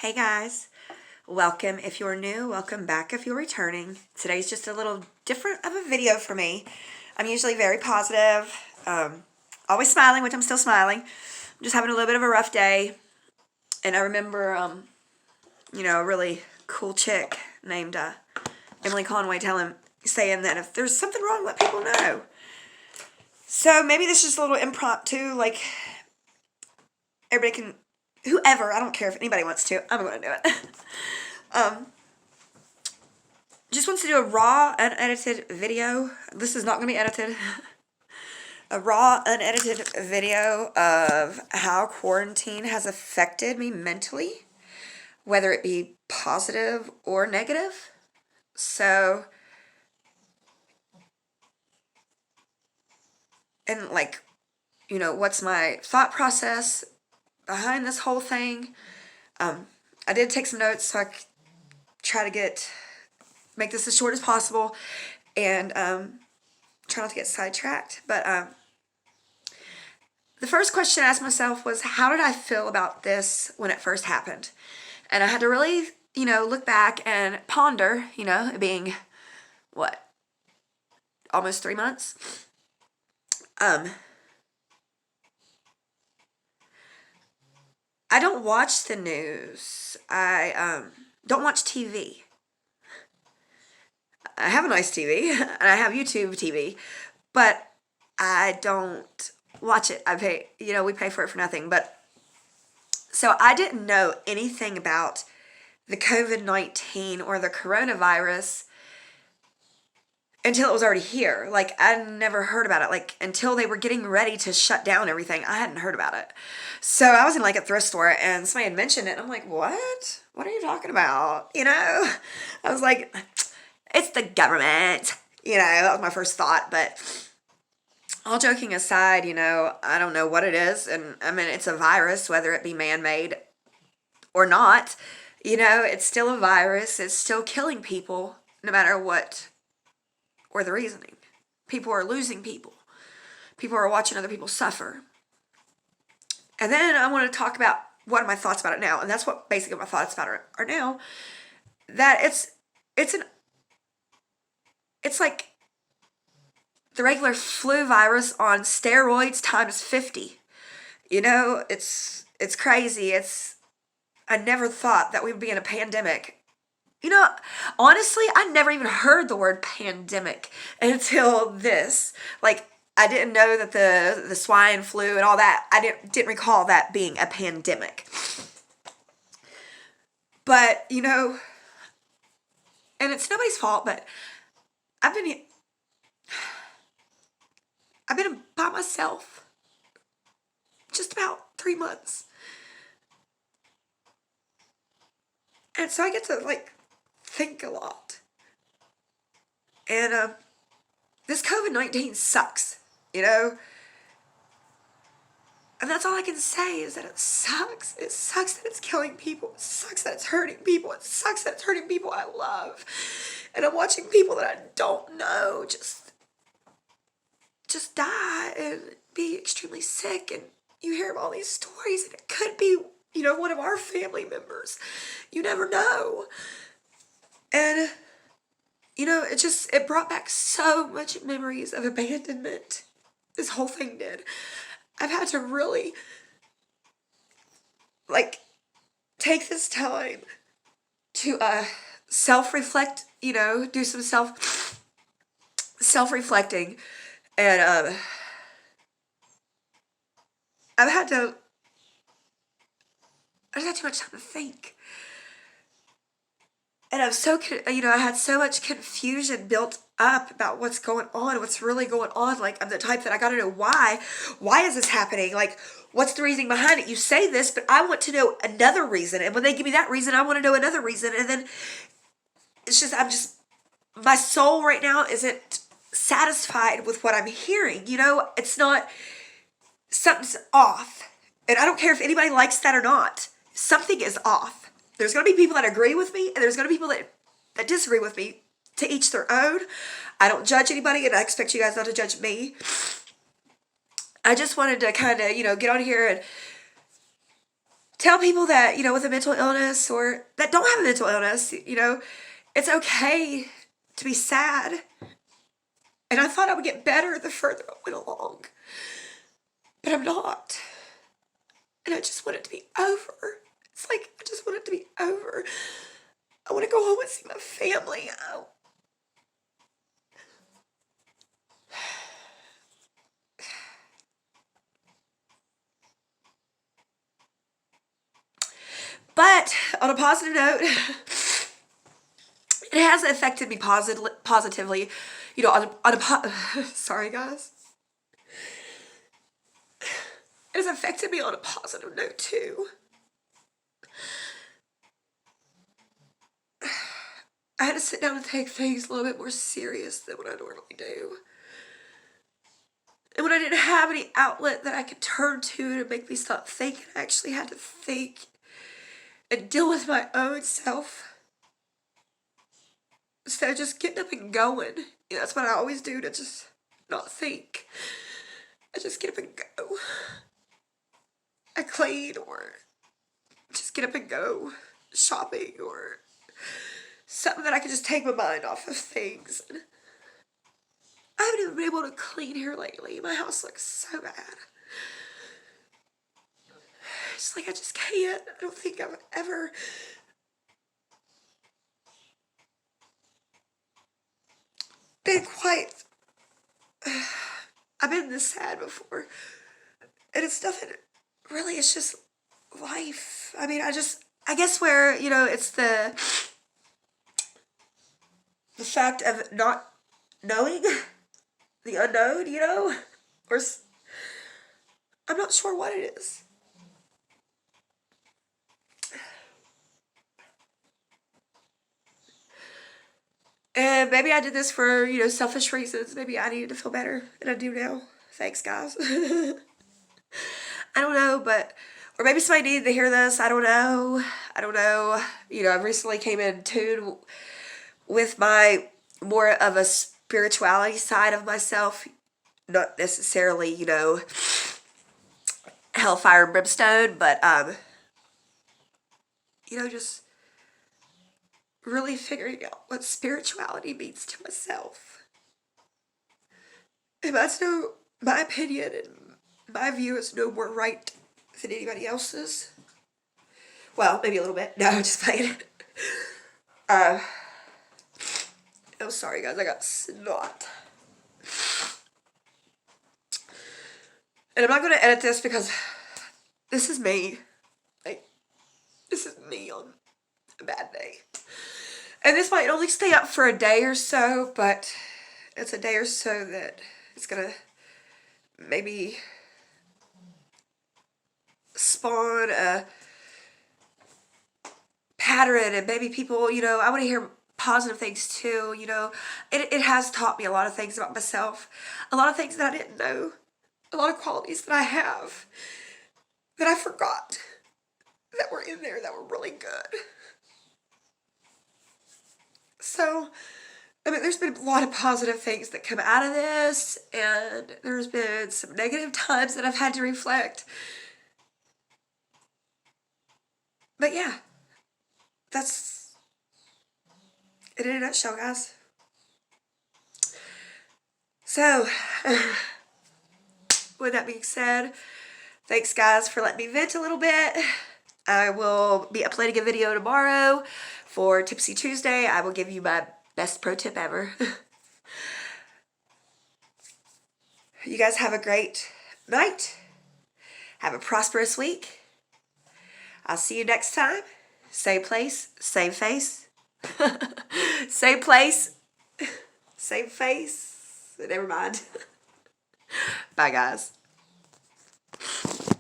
Hey guys, welcome if you're new, welcome back if you're returning. Today's just a little different of a video for me. I'm usually very positive, always smiling, which I'm still smiling. I'm just having a little bit of a rough day. And I remember, a really cool chick named Emily Conway saying that if there's something wrong, let people know. So maybe this is just a little impromptu, like everybody can, whoever, I don't care if anybody wants to, I'm going to do it. Just wants to do a raw, unedited video. This is not going to be edited. A raw, unedited video of how quarantine has affected me mentally, whether it be positive or negative. So, and what's my thought process behind this whole thing. I did take some notes so I could try to make this as short as possible and try not to get sidetracked. But the first question I asked myself was, how did I feel about this when it first happened? And I had to really, look back and ponder, it being, almost 3 months? I don't watch the news. I don't watch TV. I have a nice TV, and I have YouTube TV, but I don't watch it. We pay for it for nothing. But so I didn't know anything about the COVID-19 or the coronavirus until it was already here. Like, I never heard about it. Like, until they were getting ready to shut down everything, I hadn't heard about it. So I was in a thrift store and somebody had mentioned it, and I'm like, what? What are you talking about? I was like, it's the government. That was my first thought. But all joking aside, I don't know what it is. And I mean, it's a virus, whether it be man-made or not. It's still a virus. It's still killing people, no matter what or the reasoning. People are losing people. People are watching other people suffer. And then I want to talk about what are my thoughts about it now. And that's what basically my thoughts about it are now. That it's like the regular flu virus on steroids times 50. It's crazy. I never thought that we would be in a pandemic. Honestly, I never even heard the word pandemic until this. Like, I didn't know that the swine flu and all that, I didn't recall that being a pandemic. But, and it's nobody's fault, but I've been by myself just about 3 months. And so I get to think a lot. And this COVID-19 sucks, And that's all I can say is that it sucks. It sucks that it's killing people. It sucks that it's hurting people. It sucks that it's hurting people I love. And I'm watching people that I don't know just die and be extremely sick. And you hear of all these stories, and it could be, one of our family members. You never know. And, it brought back so much memories of abandonment. This whole thing did. I've had to really, take this time to self-reflect, do some self-reflecting. And I just had too much time to think. And I had so much confusion built up about what's going on, what's really going on. Like, I'm the type that I gotta know why. Why is this happening? Like, what's the reason behind it? You say this, but I want to know another reason. And when they give me that reason, I want to know another reason. And then my soul right now isn't satisfied with what I'm hearing. It's not, something's off. And I don't care if anybody likes that or not. Something is off. There's going to be people that agree with me, and there's going to be people that disagree with me. To each their own. I don't judge anybody, and I expect you guys not to judge me. I just wanted to kind of, get on here and tell people that, with a mental illness or that don't have a mental illness, it's okay to be sad. And I thought I would get better the further I went along. But I'm not. And I just want it to be over. It's like, I just want it to be over. I want to go home and see my family. But on a positive note, it has affected me positively. Sorry guys. It has affected me on a positive note too. I had to sit down and take things a little bit more serious than what I normally do. And when I didn't have any outlet that I could turn to make me stop thinking, I actually had to think and deal with my own self. Instead of just getting up and going. That's what I always do, to just not think. I just get up and go. I clean, or just get up and go shopping, or something that I can just take my mind off of things. I haven't even been able to clean here lately. My house looks so bad. It's like I just can't. I don't think I've ever been quite... I've been this sad before. And it's nothing... Really, it's just life. I mean, I guess where, it's the fact of not knowing the unknown, or I'm not sure what it is. And maybe I did this for, selfish reasons. Maybe I needed to feel better than I do now. Thanks, guys. I don't know, or maybe somebody needed to hear this. I don't know. I recently came in tune with my more of a spirituality side of myself. Not necessarily, hellfire and brimstone, but, just really figuring out what spirituality means to myself. And that's my opinion and my view is no more right than anybody else's. Well, maybe a little bit. No, I'm just playing. I'm sorry guys, I got snot. And I'm not going to edit this because this is me. This is me on a bad day. And this might only stay up for a day or so, but it's a day or so that it's going to maybe spawn a pattern, and maybe people, I want to hear positive things too, It has taught me a lot of things about myself, a lot of things that I didn't know, a lot of qualities that I have that I forgot that were in there that were really good. So, there's been a lot of positive things that come out of this, and there's been some negative times that I've had to reflect. But yeah, that's it in a nutshell, guys. So, with that being said, thanks guys for letting me vent a little bit. I will be uploading a video tomorrow for Tipsy Tuesday. I will give you my best pro tip ever. You guys have a great night. Have a prosperous week. I'll see you next time. Same place, same face. Same place, same face. Never mind. Bye, guys.